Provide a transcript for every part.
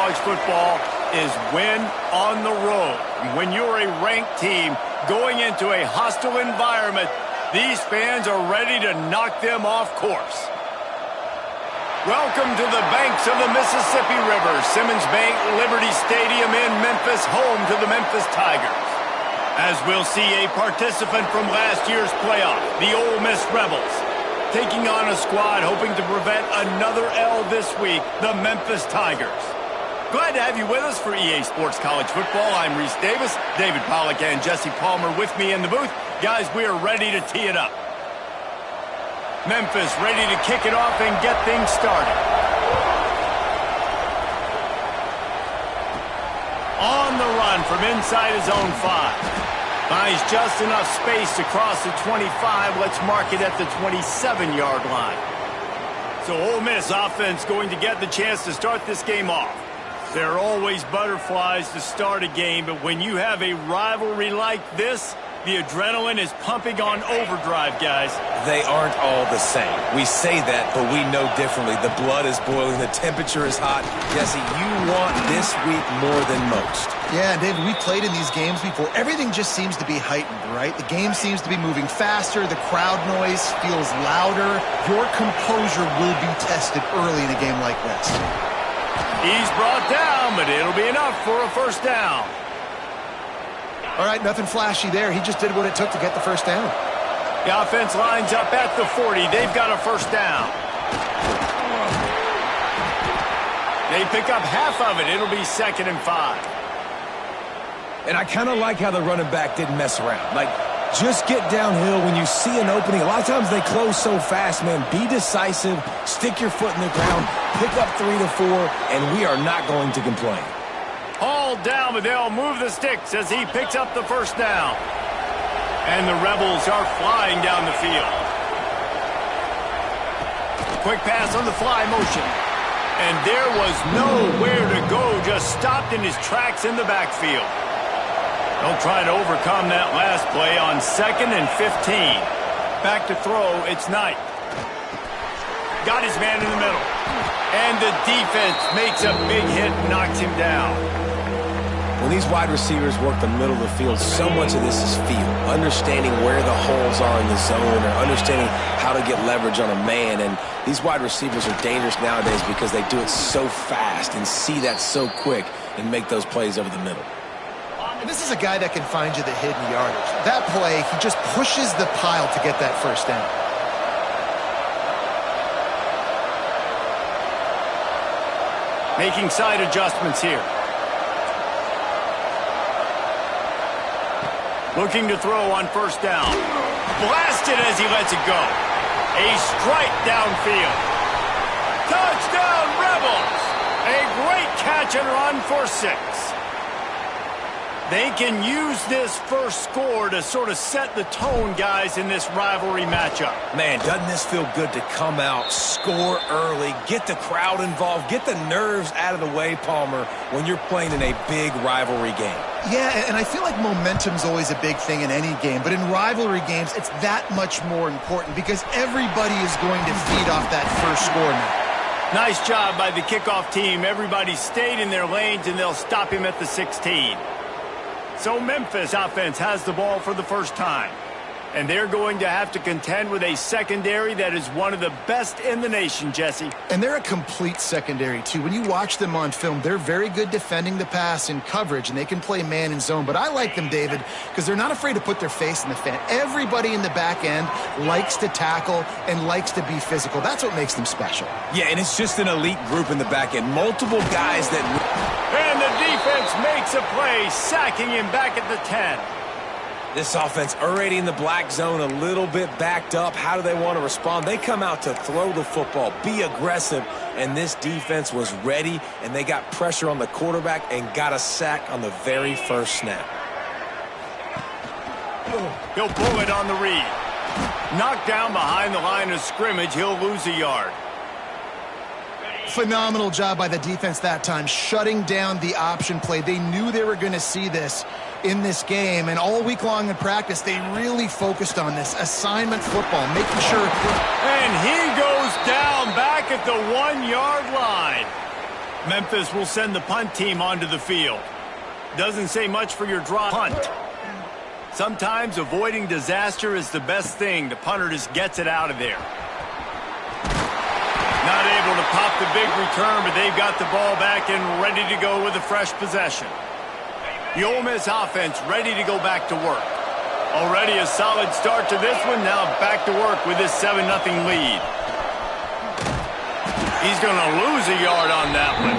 college football is win on the road. When you're a ranked team going into a hostile environment, these fans are ready to knock them off course. Welcome to the banks of the Mississippi River, Simmons Bank Liberty Stadium in Memphis, home to the Memphis Tigers. As we'll see a participant from last year's playoff, the Ole Miss Rebels, taking on a squad hoping to prevent another L this week, the Memphis Tigers. Glad to have you with us for EA Sports College Football. I'm Reese Davis, David Pollack and Jesse Palmer with me in the booth. Guys, we are ready to tee it up. Memphis ready to kick it off and get things started. On the run from inside his own 5. Finds just enough space to cross the 25. Let's mark it at the 27-yard line. So Ole Miss offense going to get the chance to start this game off. There are always butterflies to start a game, but when you have a rivalry like this, the adrenaline is pumping on overdrive, guys. They aren't all the same. We say that, but we know differently. The blood is boiling. The temperature is hot. Jesse, you want this week more than most. Yeah, David, we played in these games before. Everything just seems to be heightened, right? The game seems to be moving faster. The crowd noise feels louder. Your composure will be tested early in a game like this. He's brought down, but it'll be enough for a first down. All right, nothing flashy there. He just did what it took to get the first down. The offense lines up at the 40. They've got a first down. They pick up half of it. It'll be 2nd and 5. And I kind of like how the running back didn't mess around. Like, just get downhill when you see an opening. A lot of times they close so fast, man. Be decisive. Stick your foot in the ground. Pick up 3 to 4, and we are not going to complain. Hauled down, but they'll move the sticks as he picks up the first down. And the Rebels are flying down the field. Quick pass on the fly motion. And there was nowhere to go, just stopped in his tracks in the backfield. They'll try to overcome that last play on 2nd and 15. Back to throw, it's Knight. Got his man in the middle. And the defense makes a big hit and knocks him down. When these wide receivers work the middle of the field, so much of this is feel. Understanding where the holes are in the zone or understanding how to get leverage on a man. And these wide receivers are dangerous nowadays because they do it so fast and see that so quick and make those plays over the middle. And this is a guy that can find you the hidden yardage. That play, he just pushes the pile to get that first down. Making side adjustments here. Looking to throw on first down. Blasted as he lets it go. A strike downfield. Touchdown, Rebels! A great catch and run for 6. They can use this first score to sort of set the tone, guys, in this rivalry matchup. Man, doesn't this feel good to come out, score early, get the crowd involved, get the nerves out of the way, Palmer, when you're playing in a big rivalry game? Yeah, and I feel like momentum's always a big thing in any game, but in rivalry games, it's that much more important because everybody is going to feed off that first score now. Nice job by the kickoff team. Everybody stayed in their lanes, and they'll stop him at the 16. So Memphis offense has the ball for the first time. And they're going to have to contend with a secondary that is one of the best in the nation, Jesse. And they're a complete secondary, too. When you watch them on film, they're very good defending the pass in coverage, and they can play man and zone. But I like them, David, because they're not afraid to put their face in the fan. Everybody in the back end likes to tackle and likes to be physical. That's what makes them special. Yeah, and it's just an elite group in the back end. Multiple guys that... And the defense makes a play, sacking him back at the 10. This offense already in the black zone, a little bit backed up. How do they want to respond? They come out to throw the football, be aggressive, and this defense was ready, and they got pressure on the quarterback and got a sack on the very first snap. He'll pull it on the read. Knocked down behind the line of scrimmage, he'll lose a yard. Phenomenal job by the defense that time, shutting down the option play. They knew they were going to see this in this game, and all week long in practice, they really focused on this assignment football, making sure. And he goes down back at the 1-yard line. Memphis will send the punt team onto the field. Doesn't say much for your draw punt. Sometimes avoiding disaster is the best thing. The punter just gets it out of there. Not able to pop the big return, but they've got the ball back and ready to go with a fresh possession. The Ole Miss offense ready to go back to work. Already a solid start to this one. Now back to work with this 7-0 lead. He's going to lose a yard on that one.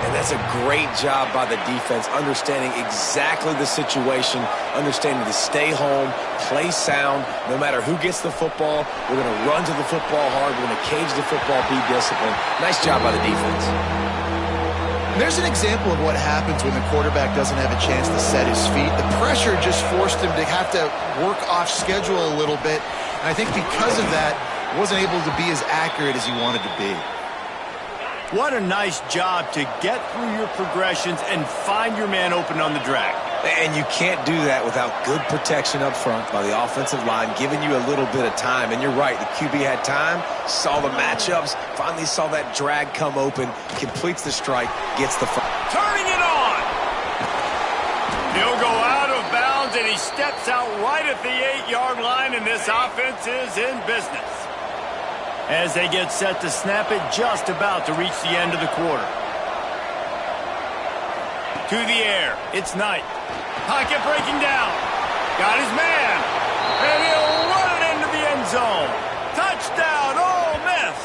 And that's a great job by the defense, understanding exactly the situation, understanding to stay home, play sound. No matter who gets the football, we're going to run to the football hard. We're going to cage the football, be disciplined. Nice job by the defense. There's an example of what happens when the quarterback doesn't have a chance to set his feet. The pressure just forced him to have to work off schedule a little bit. And I think because of that, wasn't able to be as accurate as he wanted to be. What a nice job to get through your progressions and find your man open on the drag. And you can't do that without good protection up front by the offensive line, giving you a little bit of time. And you're right, the QB had time, saw the matchups, finally saw that drag come open, completes the strike, gets the front. Turning it on! He'll go out of bounds, and he steps out right at the 8-yard line, and this offense is in business. As they get set to snap it, just about to reach the end of the quarter. To the air, it's Knight. Pocket breaking down. Got his man. And he'll run it into the end zone. Touchdown, Ole Miss.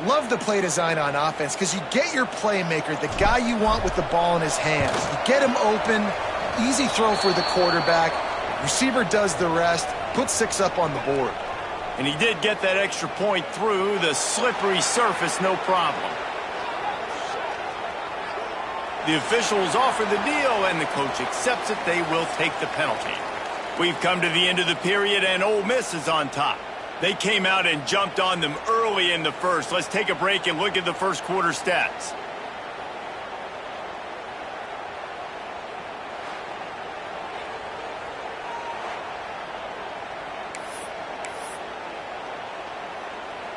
Love the play design on offense because you get your playmaker, the guy you want with the ball in his hands. You get him open, easy throw for the quarterback. Receiver does the rest, put 6 up on the board. And he did get that extra point through the slippery surface, no problem. The officials offer the deal, and the coach accepts it. They will take the penalty. We've come to the end of the period, and Ole Miss is on top. They came out and jumped on them early in the first. Let's take a break and look at the first quarter stats.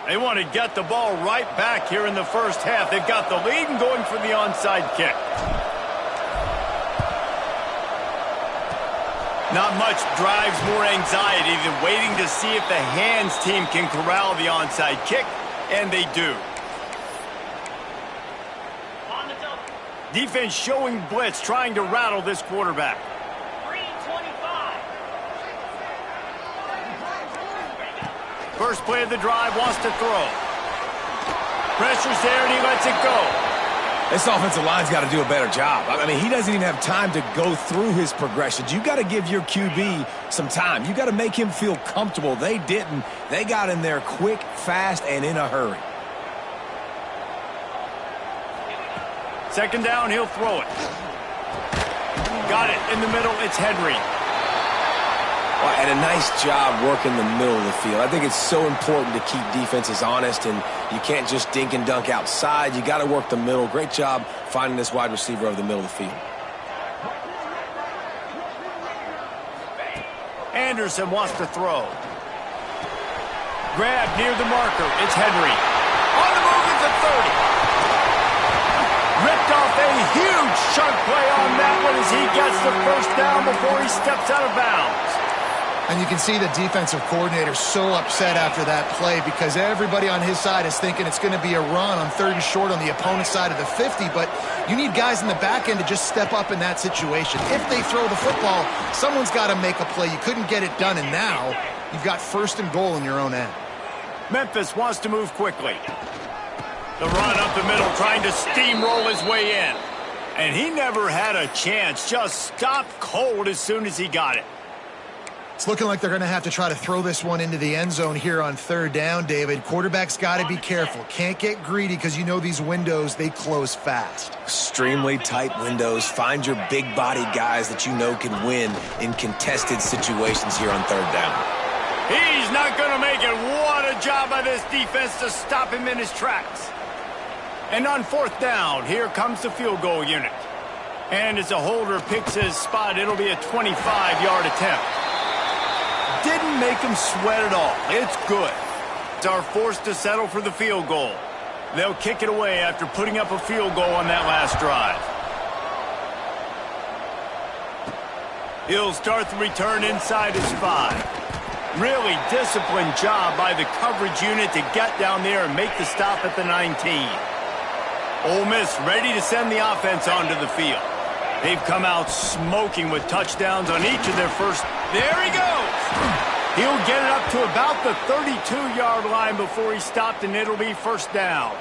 They want to get the ball right back here in the first half. They've got the lead and going for the onside kick. Not much drives more anxiety than waiting to see if the hands team can corral the onside kick, and they do. Defense showing blitz, trying to rattle this quarterback. First play of the drive, wants to throw. Pressure's there, and he lets it go. This offensive line's got to do a better job. I mean, he doesn't even have time to go through his progressions. You got to give your QB some time. You got to make him feel comfortable. They didn't. They got in there quick, fast, and in a hurry. Second down, he'll throw it. Got it in the middle, it's Henry. And a nice job working the middle of the field. I think it's so important to keep defenses honest, and you can't just dink and dunk outside. You got to work the middle. Great job finding this wide receiver over the middle of the field. Anderson wants to throw. Grab near the marker. It's Henry. On the move, it's a 30. Ripped off a huge chunk play on that one as he gets the first down before he steps out of bounds. And you can see the defensive coordinator so upset after that play because everybody on his side is thinking it's going to be a run on 3rd and short on the opponent's side of the 50, but you need guys in the back end to just step up in that situation. If they throw the football, someone's got to make a play. You couldn't get it done, and now you've got 1st and goal in your own end. Memphis wants to move quickly. The run up the middle, trying to steamroll his way in. And he never had a chance, just stopped cold as soon as he got it. It's looking like they're going to have to try to throw this one into the end zone here on 3rd down, David. Quarterback's got to be careful. Can't get greedy because you know these windows, they close fast. Extremely tight windows. Find your big-bodied guys that you know can win in contested situations here on 3rd down. He's not going to make it. What a job by this defense to stop him in his tracks. And on 4th down, here comes the field goal unit. And as a holder picks his spot, it'll be a 25-yard attempt. Didn't make him sweat at all. It's good. are forced to settle for the field goal. They'll kick it away after putting up a field goal on that last drive. He'll start the return inside his 5. Really disciplined job by the coverage unit to get down there and make the stop at the 19. Ole Miss ready to send the offense onto the field. They've come out smoking with touchdowns on each of their first. There he goes! He'll get it up to about the 32-yard line before he's stopped, and it'll be first down.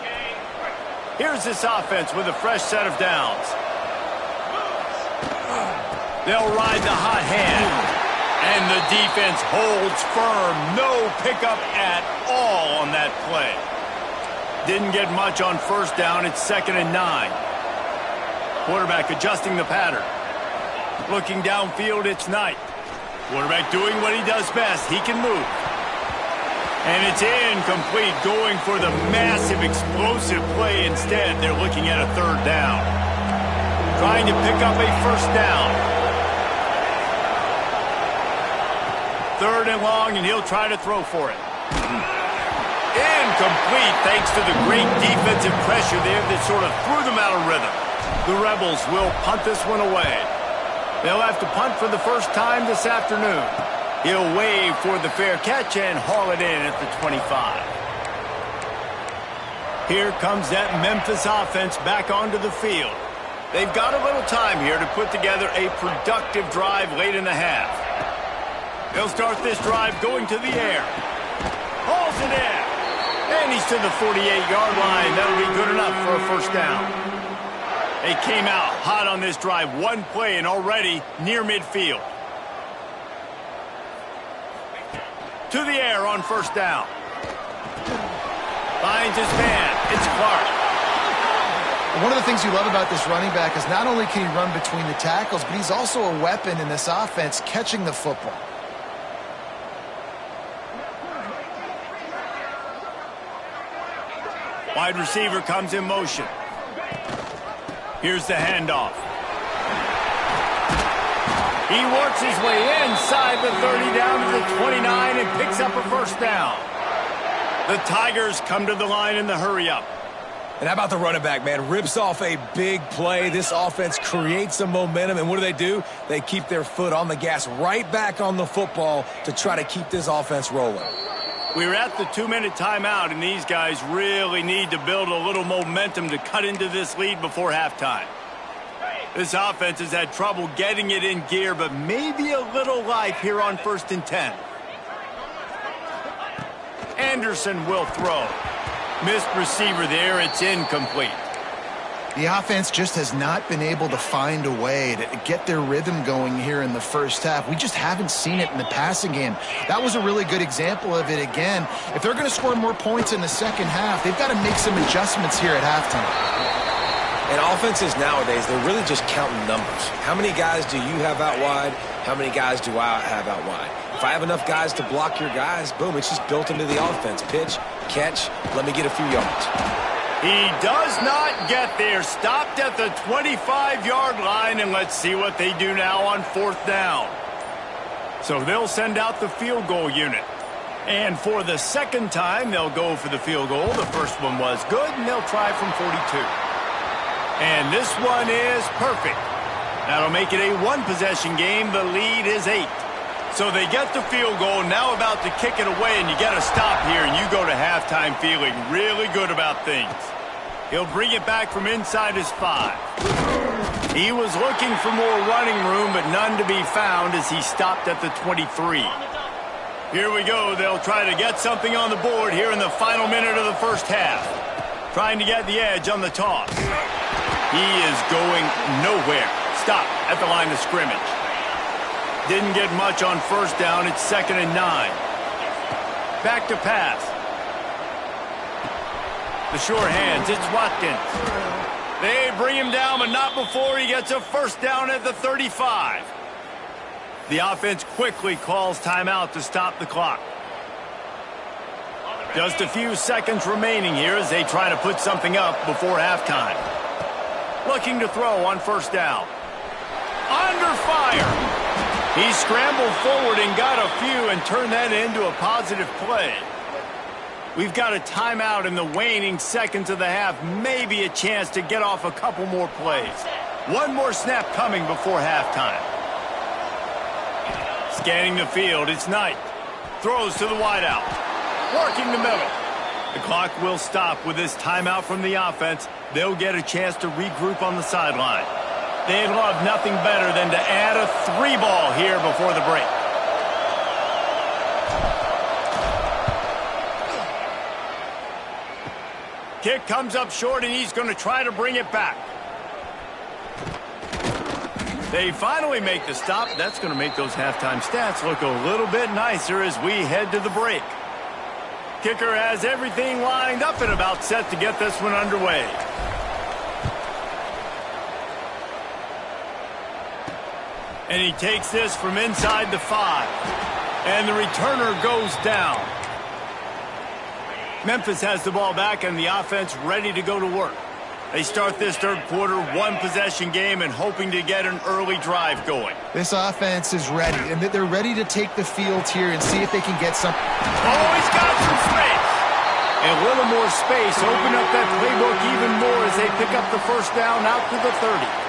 Here's this offense with a fresh set of downs. They'll ride the hot hand. And the defense holds firm. No pickup at all on that play. Didn't get much on first down. It's 2nd and 9. Quarterback adjusting the pattern. Looking downfield, it's Knight. Quarterback doing what he does best. He can move. And it's incomplete, going for the massive explosive play instead. They're looking at a 3rd down. Trying to pick up a first down. 3rd and long, and he'll try to throw for it. Incomplete, thanks to the great defensive pressure there that sort of threw them out of rhythm. The Rebels will punt this one away. They'll have to punt for the first time this afternoon. He'll wave for the fair catch and haul it in at the 25. Here comes that Memphis offense back onto the field. They've got a little time here to put together a productive drive late in the half. They'll start this drive going to the air. Hauls it in. And he's to the 48-yard line. That'll be good enough for a first down. They came out hot on this drive. One play and already near midfield. To the air on first down. Finds his man. It's Clark. One of the things you love about this running back is not only can he run between the tackles, but he's also a weapon in this offense catching the football. Wide receiver comes in motion. Here's the handoff. He works his way inside the 30 down to the 29 and picks up a first down. The Tigers come to the line in the hurry-up. And how about the running back, man? Rips off a big play. This offense creates some momentum, and what do? They keep their foot on the gas right back on the football to try to keep this offense rolling. We're at the 2-minute timeout, and these guys really need to build a little momentum to cut into this lead before halftime. This offense has had trouble getting it in gear, but maybe a little life here on 1st and 10. Anderson will throw. Missed receiver there. It's incomplete. The offense just has not been able to find a way to get their rhythm going here in the first half. We just haven't seen it in the passing game. That was a really good example of it again. If they're going to score more points in the second half, they've got to make some adjustments here at halftime. And offenses nowadays, they're really just counting numbers. How many guys do you have out wide? How many guys do I have out wide? If I have enough guys to block your guys, boom, it's just built into the offense. Pitch, catch, let me get a few yards. He does not get there. Stopped at the 25-yard line, and let's see what they do now on 4th down. So they'll send out the field goal unit. And for the second time, they'll go for the field goal. The first one was good, and they'll try from 42. And this one is perfect. That'll make it a one-possession game. The lead is 8. So they get the field goal, now about to kick it away, and you get a stop here, and you go to halftime feeling really good about things. He'll bring it back from inside his 5. He was looking for more running room, but none to be found as he stopped at the 23. Here we go. They'll try to get something on the board here in the final minute of the first half. Trying to get the edge on the toss. He is going nowhere. Stop at the line of scrimmage. Didn't get much on first down. It's 2nd and 9. Back to pass. The short hands. It's Watkins. They bring him down, but not before he gets a first down at the 35. The offense quickly calls timeout to stop the clock. Just a few seconds remaining here as they try to put something up before halftime. Looking to throw on first down. Under fire. He scrambled forward and got a few and turned that into a positive play. We've got a timeout in the waning seconds of the half. Maybe a chance to get off a couple more plays. One more snap coming before halftime. Scanning the field, it's Knight. Throws to the wideout. Working the middle. The clock will stop with this timeout from the offense. They'll get a chance to regroup on the sideline. They'd love nothing better than to add a 3-ball here before the break. Kick comes up short, and he's going to try to bring it back. They finally make the stop. That's going to make those halftime stats look a little bit nicer as we head to the break. Kicker has everything lined up and about set to get this one underway. And he takes this from inside the 5. And the returner goes down. Memphis has the ball back and the offense ready to go to work. They start this third quarter one-possession game and hoping to get an early drive going. This offense is ready, and they're ready to take the field here and see if they can get some. Oh, he's got some space. A little more space. Open up that playbook even more as they pick up the first down out to the 30.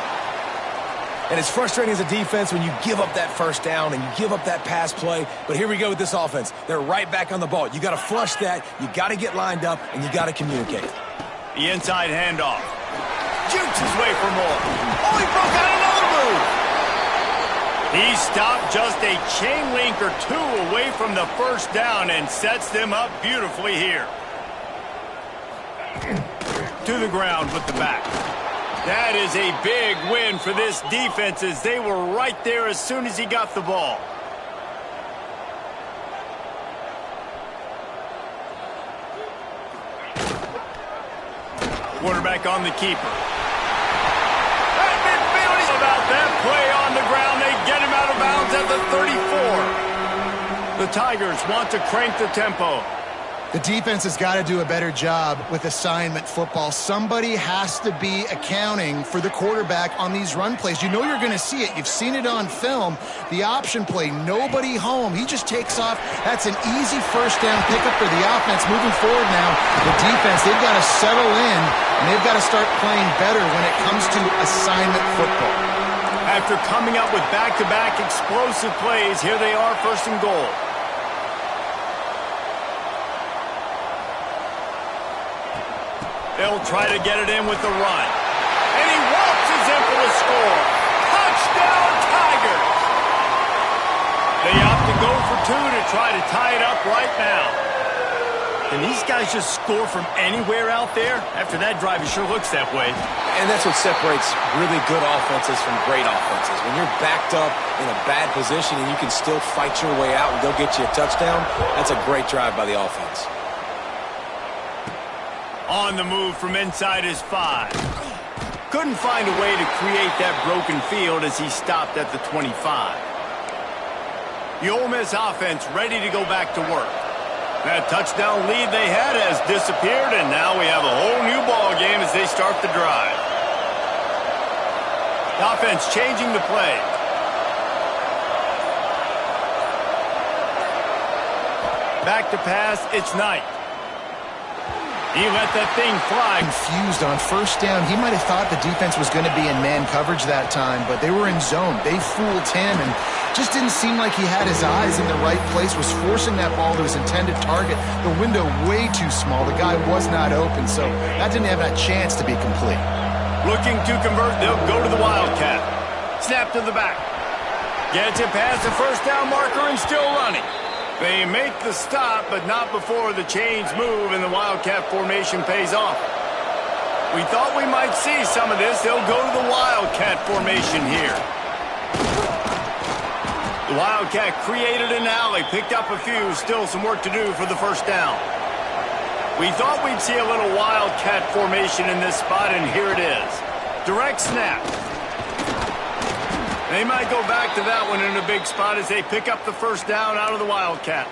And it's frustrating as a defense when you give up that first down and you give up that pass play. But here we go with this offense. They're right back on the ball. You got to flush that. You got to get lined up, and you got to communicate. The inside handoff. Jukes his way for more. Oh, he broke out another move. He stopped just a chain link or two away from the first down and sets them up beautifully here. To the ground with the back. That is a big win for this defense as they were right there as soon as he got the ball. Quarterback on the keeper. At midfield, he's about that play on the ground. They get him out of bounds at the 34. The Tigers want to crank the tempo. The defense has got to do a better job with assignment football. Somebody has to be accounting for the quarterback on these run plays. You know you're going to see it. You've seen it on film. The option play, nobody home. He just takes off. That's an easy first down pickup for the offense. Moving forward now, the defense, they've got to settle in, and they've got to start playing better when it comes to assignment football. After coming up with back-to-back explosive plays, here they are, first and goal. They'll try to get it in with the run. And he waltzes in for the score. Touchdown, Tigers! They opt to go for two to try to tie it up right now. Can these guys just score from anywhere out there? After that drive, it sure looks that way. And that's what separates really good offenses from great offenses. When you're backed up in a bad position and you can still fight your way out and go get you a touchdown, that's a great drive by the offense. On the move from inside his 5. Couldn't find a way to create that broken field as he stopped at the 25. The Ole Miss offense ready to go back to work. That touchdown lead they had has disappeared, and now we have a whole new ball game as they start the drive. The offense changing the play. Back to pass, it's Knight. He let that thing fly. Confused on first down. He might have thought the defense was going to be in man coverage that time, but they were in zone. They fooled him and just didn't seem like he had his eyes in the right place, was forcing that ball to his intended target. The window way too small. The guy was not open, so that didn't have that chance to be complete. Looking to convert, they'll go to the Wildcat. Snap to the back. Gets it past the first down marker and still running. They make the stop, but not before the chains move and the Wildcat formation pays off. We thought we might see some of this. They'll go to the Wildcat formation here. The Wildcat created an alley, picked up a few, still some work to do for the first down. We thought we'd see a little Wildcat formation in this spot, and here it is. Direct snap. They might go back to that one in a big spot as they pick up the first down out of the Wildcat.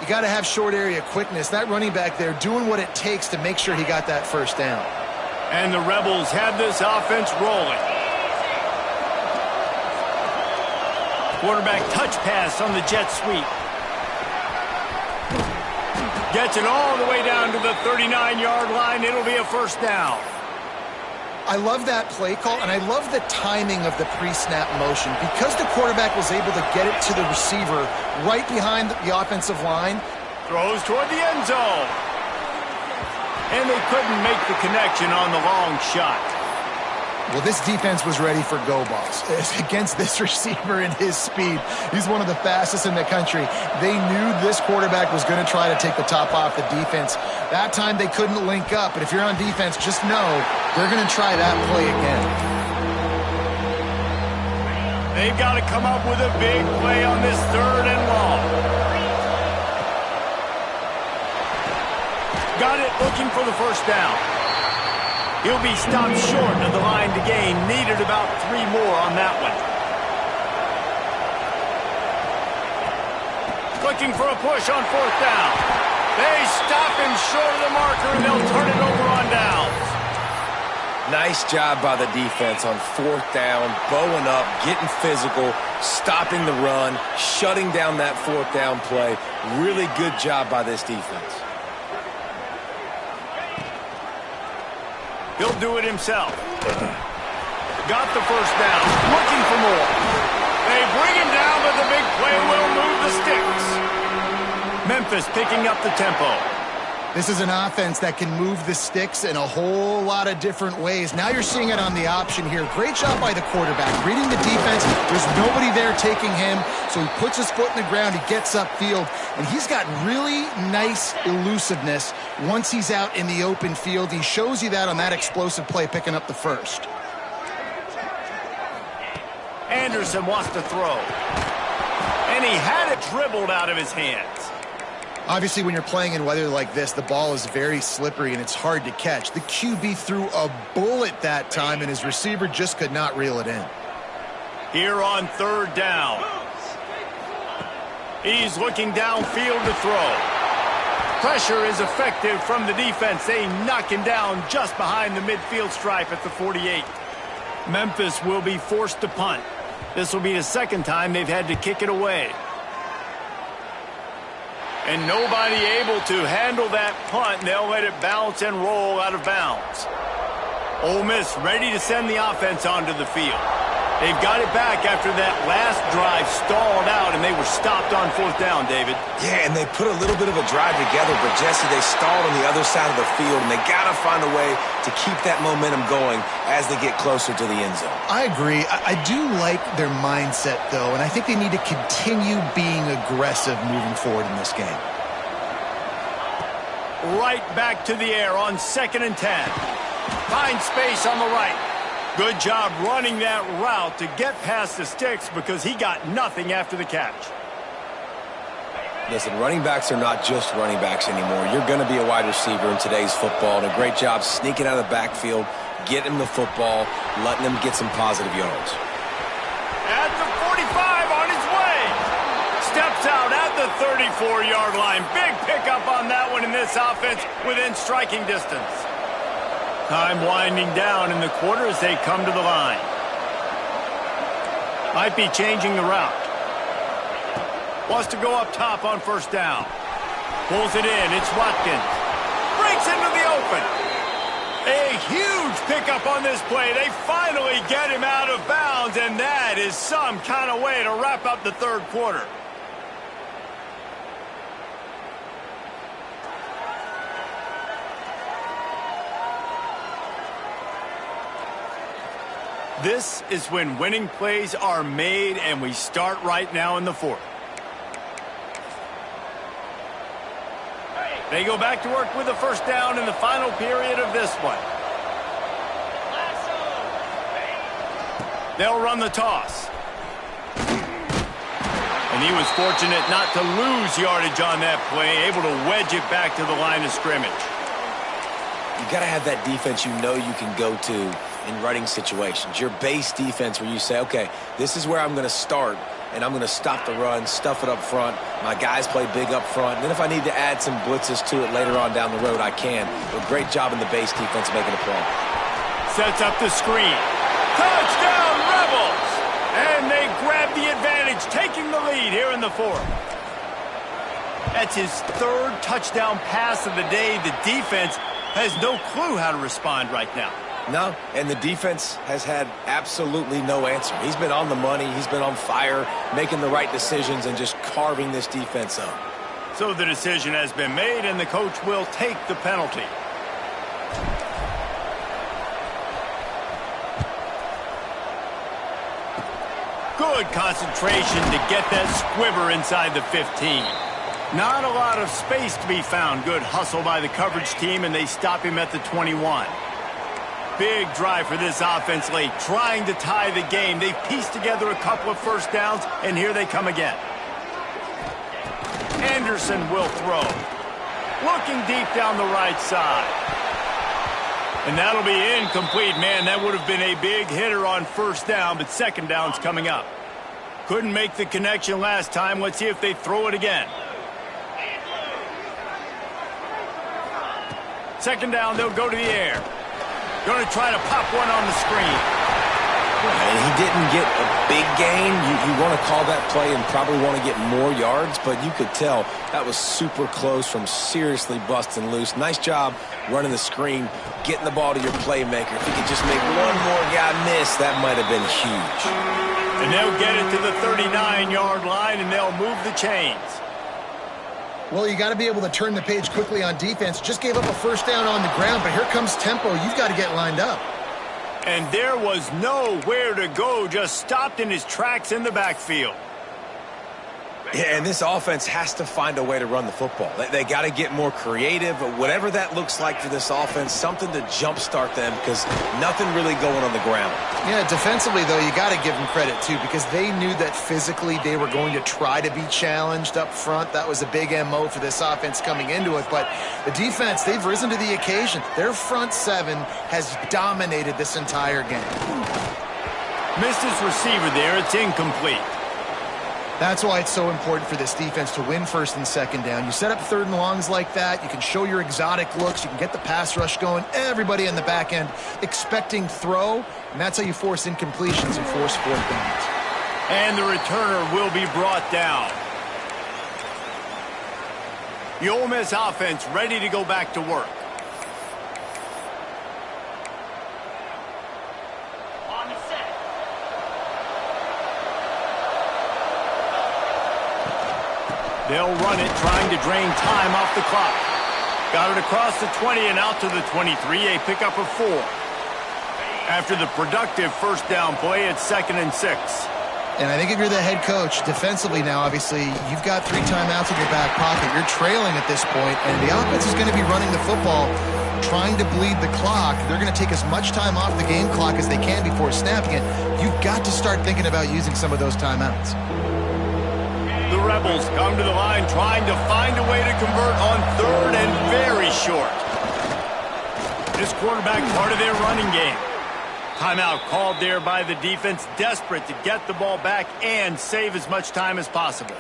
You got to have short area quickness. That running back there doing what it takes to make sure he got that first down. And the Rebels have this offense rolling. Quarterback touch pass on the jet sweep. Gets it all the way down to the 39-yard line. It'll be a first down. I love that play call, and I love the timing of the pre-snap motion. Because the quarterback was able to get it to the receiver right behind the offensive line. Throws toward the end zone. And they couldn't make the connection on the long shot. Well, this defense was ready for go balls. Against this receiver and his speed, he's one of the fastest in the country. They knew this quarterback was going to try to take the top off the defense. That time they couldn't link up, but if you're on defense, just know they're going to try that play again. They've got to come up with a big play on this 3rd and long. Got it, looking for the first down. He'll be stopped short of the line to gain. Needed about 3 more on that one. Looking for a push on 4th down. They stop him short of the marker, and they'll turn it over on downs. Nice job by the defense on 4th down, bowing up, getting physical, stopping the run, shutting down that 4th down play. Really good job by this defense. He'll do it himself. Got the first down. Looking for more. They bring him down, but the big play will move the sticks. Memphis picking up the tempo. This is an offense that can move the sticks in a whole lot of different ways. Now you're seeing it on the option here. Great job by the quarterback. Reading the defense, there's nobody there taking him, so he puts his foot in the ground, he gets upfield, and he's got really nice elusiveness once he's out in the open field. He shows you that on that explosive play, picking up the first. Anderson wants to throw. And he had it dribbled out of his hands. Obviously, when you're playing in weather like this, the ball is very slippery and it's hard to catch. The QB threw a bullet that time, and his receiver just could not reel it in. Here on 3rd down. He's looking downfield to throw. Pressure is effective from the defense. They knock him down just behind the midfield stripe at the 48. Memphis will be forced to punt. This will be the 2nd time they've had to kick it away. And nobody able to handle that punt. They'll let it bounce and roll out of bounds. Ole Miss ready to send the offense onto the field. They've got it back after that last drive stalled out, and they were stopped on 4th down, David. Yeah, and they put a little bit of a drive together, but Jesse, they stalled on the other side of the field, and they got to find a way to keep that momentum going as they get closer to the end zone. I agree. I do like their mindset, though, and I think they need to continue being aggressive moving forward in this game. Right back to the air on 2nd and 10. Find space on the right. Good job running that route to get past the sticks because he got nothing after the catch. Listen, running backs are not just running backs anymore. You're going to be a wide receiver in today's football, and a great job sneaking out of the backfield, getting him the football, letting him get some positive yards. At the 45 on his way. Steps out at the 34-yard line. Big pickup on that one in this offense within striking distance. Time winding down in the quarter as they come to the line. Might be changing the route. Wants to go up top on 1st down. Pulls it in. It's Watkins. Breaks into the open. A huge pickup on this play. They finally get him out of bounds, and that is some kind of way to wrap up the 3rd quarter. This is when winning plays are made, and we start right now in the 4th. They go back to work with the 1st down in the final period of this one. They'll run the toss. And he was fortunate not to lose yardage on that play, able to wedge it back to the line of scrimmage. You got to have that defense you know you can go to in running situations. Your base defense where you say, okay, this is where I'm going to start, and I'm going to stop the run, stuff it up front. My guys play big up front. And then if I need to add some blitzes to it later on down the road, I can. But great job in the base defense making a play. Sets up the screen. Touchdown, Rebels! And they grab the advantage, taking the lead here in the 4th. That's his third touchdown pass of the day. The defense has no clue how to respond right now. No, and the defense has had absolutely no answer. He's been on the money. He's been on fire, making the right decisions and just carving this defense up. So the decision has been made, and the coach will take the penalty. Good concentration to get that squibber inside the 15. Not a lot of space to be found. Good hustle by the coverage team, and they stop him at the 21. Big drive for this offense late, trying to tie the game. They've pieced together a couple of first downs, and here they come again. Anderson will throw. Looking deep down the right side. And that'll be incomplete. Man, that would have been a big hitter on first down, but second down's coming up. Couldn't make the connection last time. Let's see if they throw it again. Second down, they'll go to the air. Going to try to pop one on the screen. And he didn't get a big gain. You want to call that play and probably want to get more yards, but you could tell that was super close from seriously busting loose. Nice job running the screen, getting the ball to your playmaker. If he could just make one more guy miss, that might have been huge. And they'll get it to the 39-yard line, and they'll move the chains. Well, you got to be able to turn the page quickly on defense. Just gave up a first down on the ground, but here comes tempo. You've got to get lined up. And there was nowhere to go, just stopped in his tracks in the backfield. Yeah, and this offense has to find a way to run the football. They got to get more creative, whatever that looks like for this offense, something to jumpstart them because nothing really going on the ground. Yeah, defensively, though, you got to give them credit, too, because they knew that physically they were going to try to be challenged up front. That was a big MO for this offense coming into it. But the defense, they've risen to the occasion. Their front seven has dominated this entire game. Missed his receiver there. It's incomplete. That's why it's so important for this defense to win first and second down. You set up third and longs like that. You can show your exotic looks. You can get the pass rush going. Everybody in the back end expecting throw, and that's how you force incompletions and force fourth downs. And the returner will be brought down. The Ole Miss offense ready to go back to work. They'll run it, trying to drain time off the clock. Got it across the 20 and out to the 23, a pickup of 4. After the productive first down play, it's 2nd and 6. And I think if you're the head coach, defensively now, obviously, you've got 3 timeouts in your back pocket. You're trailing at this point, and the offense is going to be running the football, trying to bleed the clock. They're going to take as much time off the game clock as they can before snapping it. You've got to start thinking about using some of those timeouts. The Rebels come to the line trying to find a way to convert on 3rd and very short. This quarterback part of their running game. Timeout called there by the defense, desperate to get the ball back and save as much time as possible.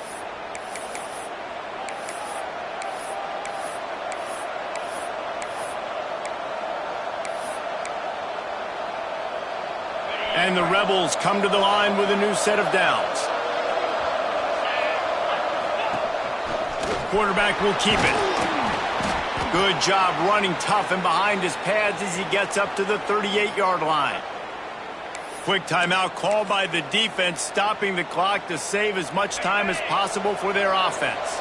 And the Rebels come to the line with a new set of downs. Quarterback will keep it. Good job running tough and behind his pads as he gets up to the 38-yard line. Quick timeout called by the defense, stopping the clock to save as much time as possible for their offense.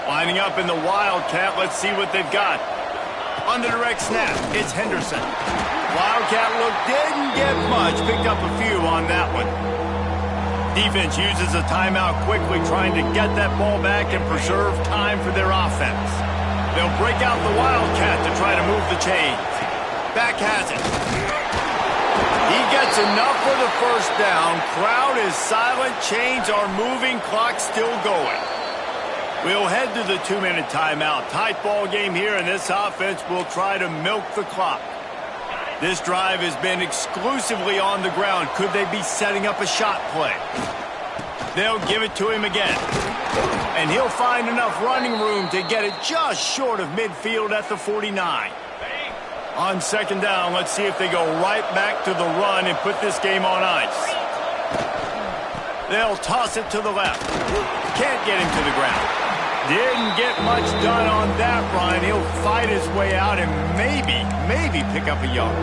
Lining up in the Wildcat, let's see what they've got. On the direct snap, it's Henderson. Wildcat look didn't get much, picked up a few on that one. Defense uses a timeout quickly, trying to get that ball back and preserve time for their offense. They'll break out the Wildcat to try to move the chains. Back has it. He gets enough for the first down. Crowd is silent. Chains are moving. Clock still going. We'll head to the 2-minute timeout. Tight ball game here, and this offense will try to milk the clock. This drive has been exclusively on the ground. Could they be setting up a shot play? They'll give it to him again. And he'll find enough running room to get it just short of midfield at the 49. On second down, let's see if they go right back to the run and put this game on ice. They'll toss it to the left. Can't get him to the ground. Didn't get much done on that run. He'll fight his way out and maybe pick up a yard.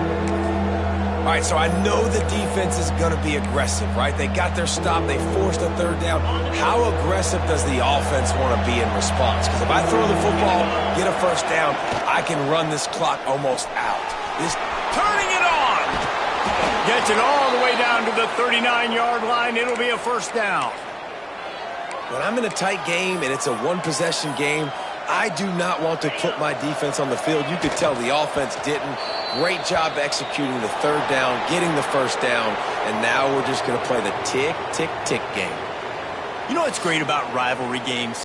All right, so I know the defense is going to be aggressive, right? They got their stop. They forced a third down. How aggressive does the offense want to be in response? Because if I throw the football, get a first down, I can run this clock almost out. Turning it on. Gets it all the way down to the 39-yard line. It'll be a first down. When I'm in a tight game and it's a one-possession game, I do not want to put my defense on the field. You could tell the offense didn't. Great job executing the third down, getting the first down, and now we're just going to play the tick, tick, tick game. You know what's great about rivalry games?